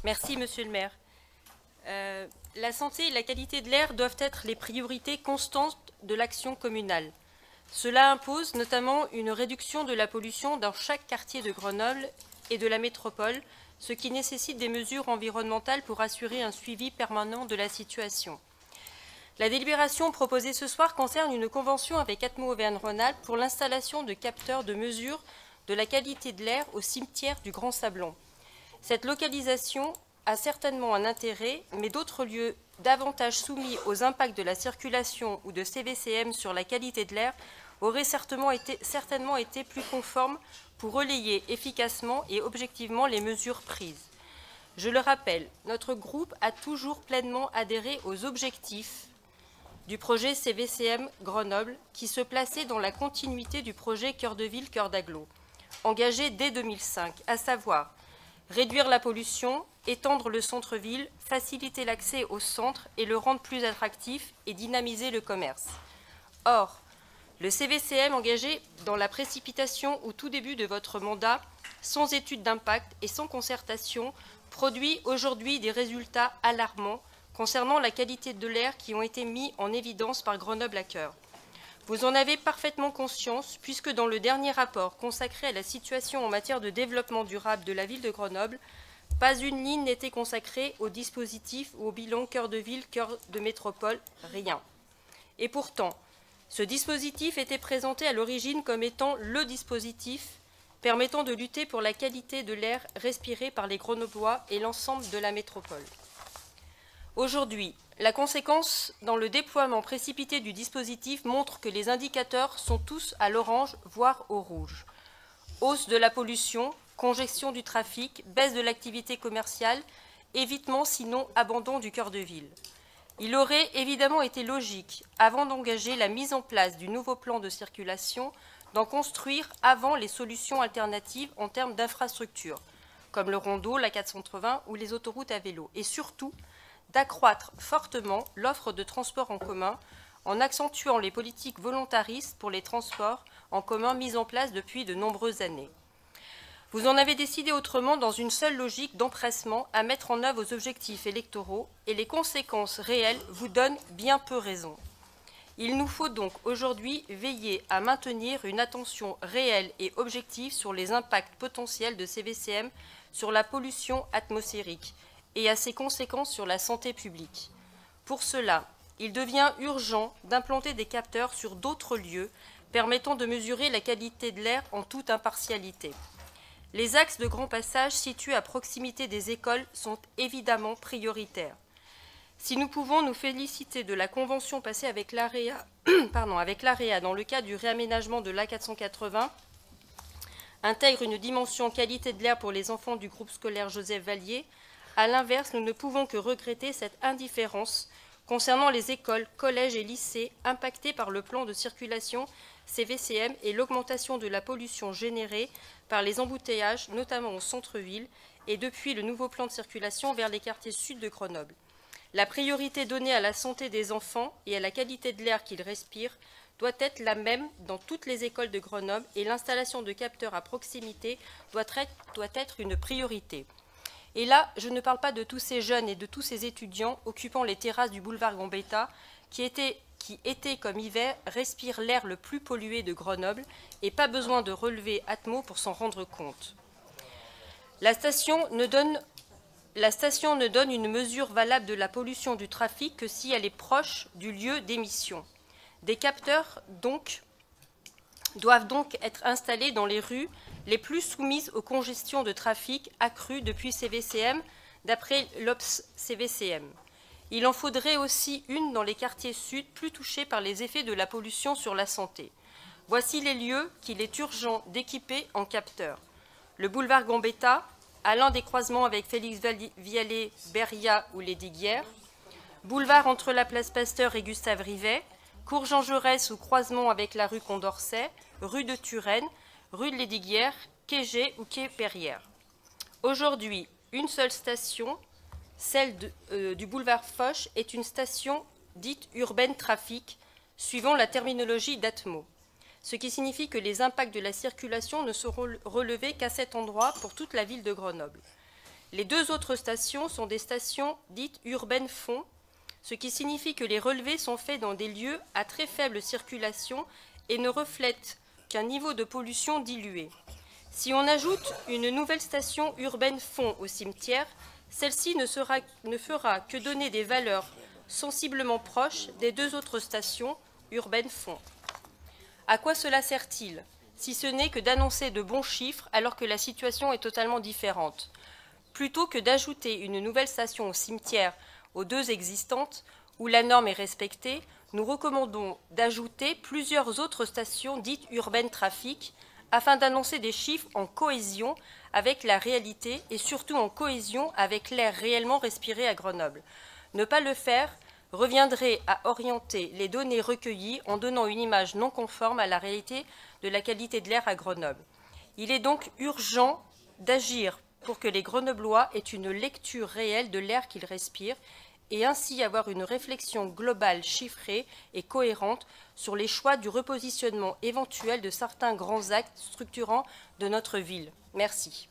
Merci, Monsieur le maire. La santé et la qualité de l'air doivent être les priorités constantes de l'action communale. Cela impose notamment une réduction de la pollution dans chaque quartier de Grenoble et de la métropole, ce qui nécessite des mesures environnementales pour assurer un suivi permanent de la situation. La délibération proposée ce soir concerne une convention avec Atmo Auvergne-Rhône-Alpes pour l'installation de capteurs de mesure de la qualité de l'air au cimetière du Grand Sablon. Cette localisation a certainement un intérêt, mais d'autres lieux davantage soumis aux impacts de la circulation ou de CVCM sur la qualité de l'air auraient certainement été plus conformes pour relayer efficacement et objectivement les mesures prises. Je le rappelle, notre groupe a toujours pleinement adhéré aux objectifs du projet CVCM Grenoble, qui se plaçait dans la continuité du projet Cœur de Ville, Cœur d'Agglo, engagé dès 2005, à savoir réduire la pollution, étendre le centre-ville, faciliter l'accès au centre et le rendre plus attractif et dynamiser le commerce. Or, le CVCM engagé dans la précipitation au tout début de votre mandat, sans étude d'impact et sans concertation, produit aujourd'hui des résultats alarmants concernant la qualité de l'air qui ont été mis en évidence par Grenoble Hacker. Vous en avez parfaitement conscience, puisque dans le dernier rapport consacré à la situation en matière de développement durable de la ville de Grenoble, pas une ligne n'était consacrée au dispositif ou au bilan cœur de ville, cœur de métropole, rien. Et pourtant, ce dispositif était présenté à l'origine comme étant le dispositif permettant de lutter pour la qualité de l'air respiré par les Grenoblois et l'ensemble de la métropole. Aujourd'hui, la conséquence dans le déploiement précipité du dispositif montre que les indicateurs sont tous à l'orange, voire au rouge. Hausse de la pollution, congestion du trafic, baisse de l'activité commerciale, évitement sinon abandon du cœur de ville. Il aurait évidemment été logique, avant d'engager la mise en place du nouveau plan de circulation, d'en construire avant les solutions alternatives en termes d'infrastructures, comme le rondeau, la 480 ou les autoroutes à vélo, et surtout d'accroître fortement l'offre de transports en commun en accentuant les politiques volontaristes pour les transports en commun mises en place depuis de nombreuses années. Vous en avez décidé autrement dans une seule logique d'empressement à mettre en œuvre vos objectifs électoraux et les conséquences réelles vous donnent bien peu raison. Il nous faut donc aujourd'hui veiller à maintenir une attention réelle et objective sur les impacts potentiels de CVCM sur la pollution atmosphérique et à ses conséquences sur la santé publique. Pour cela, il devient urgent d'implanter des capteurs sur d'autres lieux permettant de mesurer la qualité de l'air en toute impartialité. Les axes de grand passage situés à proximité des écoles sont évidemment prioritaires. Si nous pouvons nous féliciter de la convention passée avec l'AREA dans le cadre du réaménagement de l'A480, intègre une dimension qualité de l'air pour les enfants du groupe scolaire Joseph Vallier, à l'inverse, nous ne pouvons que regretter cette indifférence concernant les écoles, collèges et lycées impactés par le plan de circulation CVCM et l'augmentation de la pollution générée par les embouteillages, notamment au centre-ville, et depuis le nouveau plan de circulation vers les quartiers sud de Grenoble. La priorité donnée à la santé des enfants et à la qualité de l'air qu'ils respirent doit être la même dans toutes les écoles de Grenoble et l'installation de capteurs à proximité doit être une priorité. Et là, je ne parle pas de tous ces jeunes et de tous ces étudiants occupant les terrasses du boulevard Gambetta qui, été comme hiver, respirent l'air le plus pollué de Grenoble et pas besoin de relever Atmo pour s'en rendre compte. La station ne donne une mesure valable de la pollution du trafic que si elle est proche du lieu d'émission. Des capteurs doivent donc être installés dans les rues les plus soumises aux congestions de trafic accrues depuis CVCM, d'après l'Obs-CVCM. Il en faudrait aussi une dans les quartiers sud, plus touchés par les effets de la pollution sur la santé. Voici les lieux qu'il est urgent d'équiper en capteurs. Le boulevard Gambetta, à l'un des croisements avec Félix Vialet, Beria ou les Diguières, boulevard entre la place Pasteur et Gustave Rivet, cours Jean Jaurès ou croisement avec la rue Condorcet, rue de Turenne, rue de Lédiguières, quai G ou quai Perrière. Aujourd'hui, une seule station, celle du boulevard Foch, est une station dite urbaine trafic, suivant la terminologie d'Atmo, ce qui signifie que les impacts de la circulation ne seront relevés qu'à cet endroit pour toute la ville de Grenoble. Les 2 autres stations sont des stations dites urbaines fonds, ce qui signifie que les relevés sont faits dans des lieux à très faible circulation et ne reflètent qu'un niveau de pollution dilué. Si on ajoute une nouvelle station urbaine fond au cimetière, celle-ci ne fera que donner des valeurs sensiblement proches des 2 autres stations urbaines fond. À quoi cela sert-il, si ce n'est que d'annoncer de bons chiffres alors que la situation est totalement différente? Plutôt que d'ajouter une nouvelle station au cimetière aux 2 existantes, où la norme est respectée, nous recommandons d'ajouter plusieurs autres stations dites urbaines trafic, afin d'annoncer des chiffres en cohésion avec la réalité et surtout en cohésion avec l'air réellement respiré à Grenoble. Ne pas le faire reviendrait à orienter les données recueillies en donnant une image non conforme à la réalité de la qualité de l'air à Grenoble. Il est donc urgent d'agir pour que les Grenoblois aient une lecture réelle de l'air qu'ils respirent et ainsi avoir une réflexion globale, chiffrée et cohérente sur les choix du repositionnement éventuel de certains grands actes structurants de notre ville. Merci.